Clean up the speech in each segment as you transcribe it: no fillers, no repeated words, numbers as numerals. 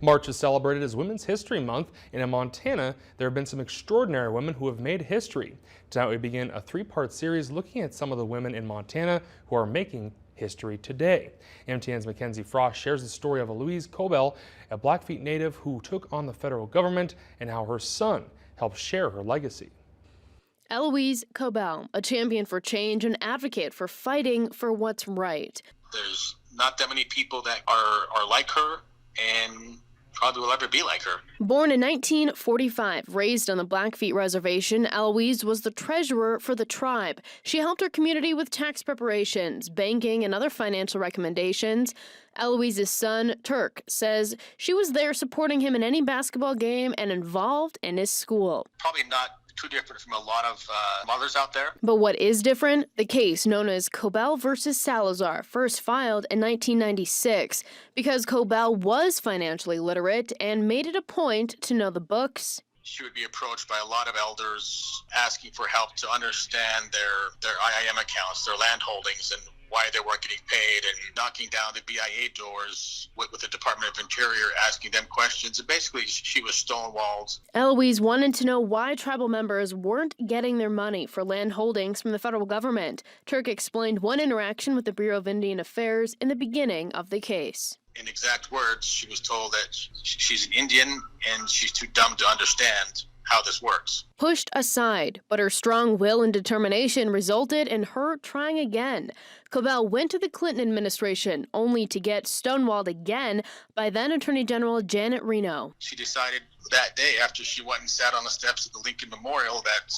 March is celebrated as Women's History Month, and in Montana, there have been some extraordinary women who have made history. Tonight we begin a three-part series looking at some of the women in Montana who are making history today. MTN's Mackenzie Frost shares the story of Elouise Cobell, a Blackfeet native who took on the federal government, and how her son helped share her legacy. Elouise Cobell, a champion for change and advocate for fighting for what's right. There's not that many people that are like her and probably will ever be like her. Born in 1945, raised on the Blackfeet Reservation, Elouise was the treasurer for the tribe. She helped her community with tax preparations, banking, and other financial recommendations. Elouise's son, Turk, says she was there supporting him in any basketball game and involved in his school. Probably not too different from a lot of mothers out there. But what is different? The case known as Cobell versus Salazar, first filed in 1996, because Cobell was financially literate and made it a point to know the books. She would be approached by a lot of elders asking for help to understand their IIM accounts, their land holdings, and why they weren't getting paid, and knocking down the BIA doors with the Department of Interior, asking them questions. And basically, she was stonewalled. Elouise wanted to know why tribal members weren't getting their money for land holdings from the federal government. Turk explained one interaction with the Bureau of Indian Affairs in the beginning of the case. In exact words, she was told that she's an Indian and she's too dumb to understand how this works. Pushed aside, but her strong will and determination resulted in her trying again. Cobell went to the Clinton administration, only to get stonewalled again by then Attorney General Janet Reno. She decided that day, after she went and sat on the steps of the Lincoln Memorial, that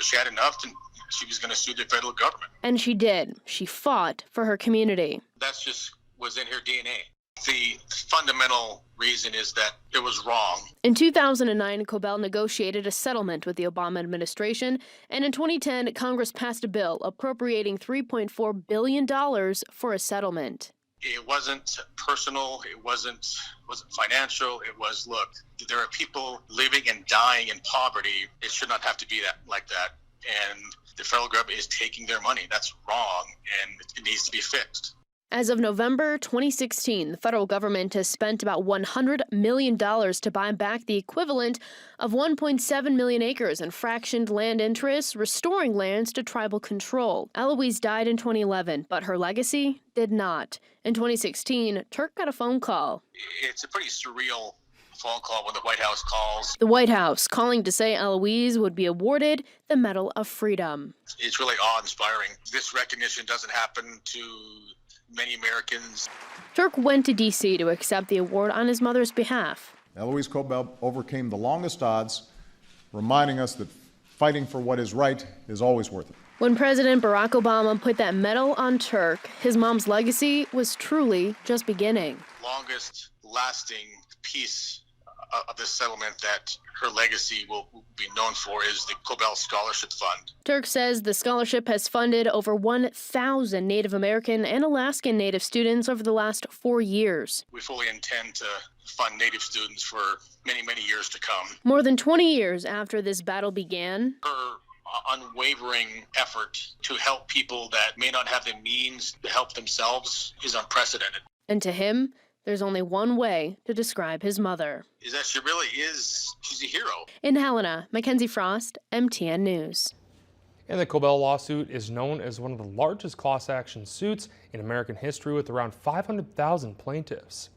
she had enough and she was going to sue the federal government. And she did. She fought for her community. That's just was in her DNA. The fundamental reason is that it was wrong. In 2009, Cobell negotiated a settlement with the Obama administration, and in 2010, Congress passed a bill appropriating $3.4 billion for a settlement. It wasn't personal, it wasn't financial, it was, look, there are people living and dying in poverty. It should not have to be like that. And the federal government is taking their money. That's wrong, and it needs to be fixed. As of November 2016, the federal government has spent about $100 million to buy back the equivalent of 1.7 million acres in fractioned land interests, restoring lands to tribal control. Elouise died in 2011, but her legacy did not. In 2016, Turk got a phone call. It's a pretty surreal phone call when the White House calls. The White House calling to say Elouise would be awarded the Medal of Freedom. It's really awe-inspiring. This recognition doesn't happen to many Americans. Turk went to D.C. to accept the award on his mother's behalf. Elouise Cobell overcame the longest odds, reminding us that fighting for what is right is always worth it. When President Barack Obama put that medal on Turk, his mom's legacy was truly just beginning. Longest lasting piece of this settlement that her legacy will be known for is the Cobell Scholarship Fund. Turk says the scholarship has funded over 1,000 Native American and Alaskan Native students over the last 4 years. We fully intend to fund Native students for many, many years to come. More than 20 years after this battle began, her unwavering effort to help people that may not have the means to help themselves is unprecedented. And to him, there's only one way to describe his mother. Is that she really is, she's a hero. In Helena, Mackenzie Frost, MTN News. And the Cobell lawsuit is known as one of the largest class action suits in American history, with around 500,000 plaintiffs.